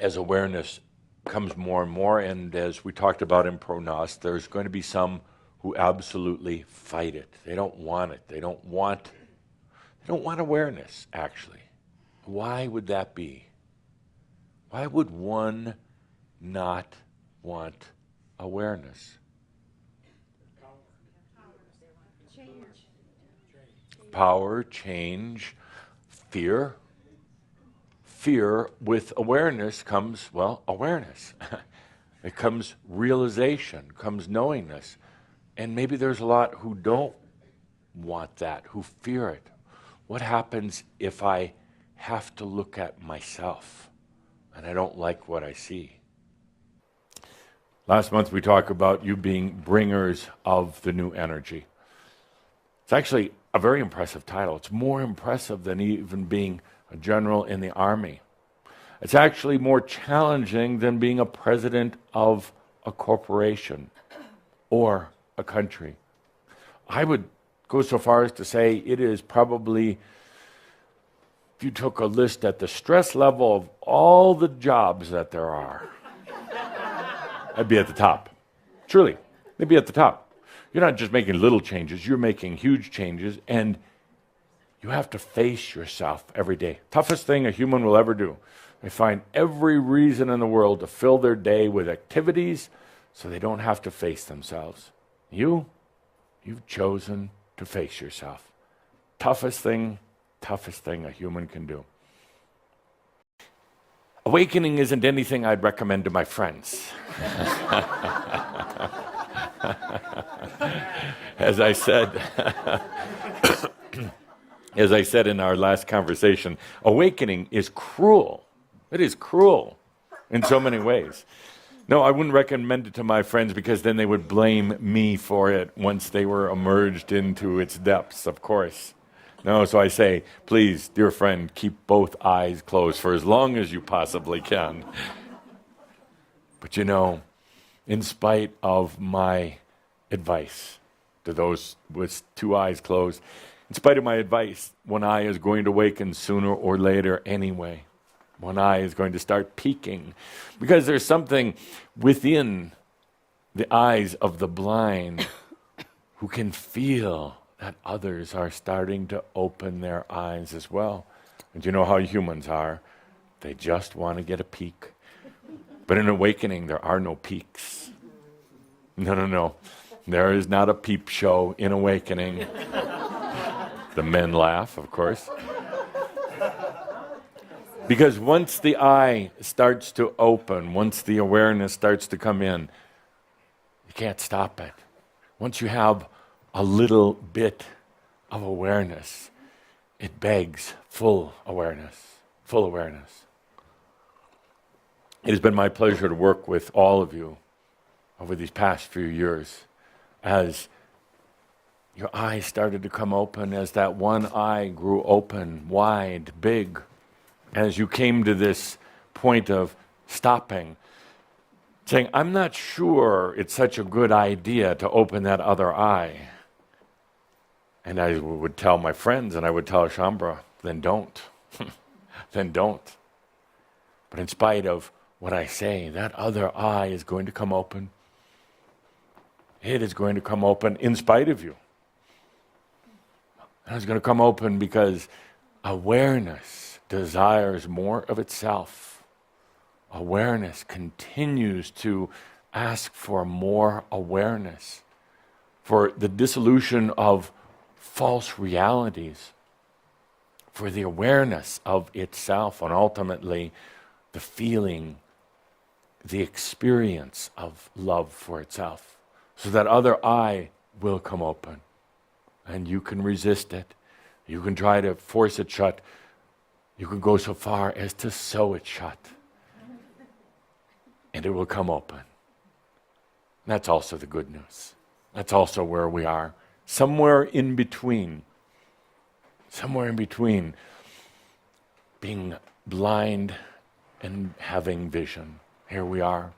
as awareness comes more and more, and as we talked about in Pronos, there's going to be some who absolutely fight it. They don't want it. They don't want awareness, actually. Why would that be? Why would one not want awareness? Power, change, fear. Fear with awareness comes, well, awareness. It comes realization, comes knowingness. And maybe there's a lot who don't want that, who fear it. What happens if I have to look at myself and I don't like what I see? Last month we talked about you being bringers of the new energy. It's actually a very impressive title. It's more impressive than even being a general in the army. It's actually more challenging than being a president of a corporation or a country. I would go so far as to say it is probably, if you took a list at the stress level of all the jobs that there are, I'd be at the top. Truly, they'd be at the top. You're not just making little changes, you're making huge changes, and you have to face yourself every day. Toughest thing a human will ever do. They find every reason in the world to fill their day with activities so they don't have to face themselves. You've chosen to face yourself. Toughest thing a human can do. Awakening isn't anything I'd recommend to my friends. As I said in our last conversation, awakening is cruel. It is cruel in so many ways. No, I wouldn't recommend it to my friends because then they would blame me for it once they were emerged into its depths, of course. No, so I say, please, dear friend, keep both eyes closed for as long as you possibly can. But you know, in spite of my advice to those with two eyes closed, in spite of my advice, one eye is going to awaken sooner or later anyway. One eye is going to start peeking because there's something within the eyes of the blind who can feel that others are starting to open their eyes as well. And you know how humans are. They just want to get a peek. But in awakening, there are no peaks. No. There is not a peep show in awakening. The men laugh, of course. Because once the eye starts to open, once the awareness starts to come in, you can't stop it. Once you have a little bit of awareness, it begs full awareness, full awareness. It has been my pleasure to work with all of you over these past few years as your eyes started to come open, as that one eye grew open, wide, big, as you came to this point of stopping, saying, I'm not sure it's such a good idea to open that other eye. And I would tell my friends, and I would tell Shambra, then don't. Then don't. But in spite of what I say, that other eye is going to come open. It is going to come open in spite of you. And it's going to come open because awareness desires more of itself. Awareness continues to ask for more awareness, for the dissolution of false realities, for the awareness of itself, and ultimately the feeling, the experience of love for itself. So that other eye will come open, and you can resist it. You can try to force it shut. You can go so far as to sew it shut, and it will come open. That's also the good news. That's also where we are. Somewhere in between being blind and having vision. Here we are.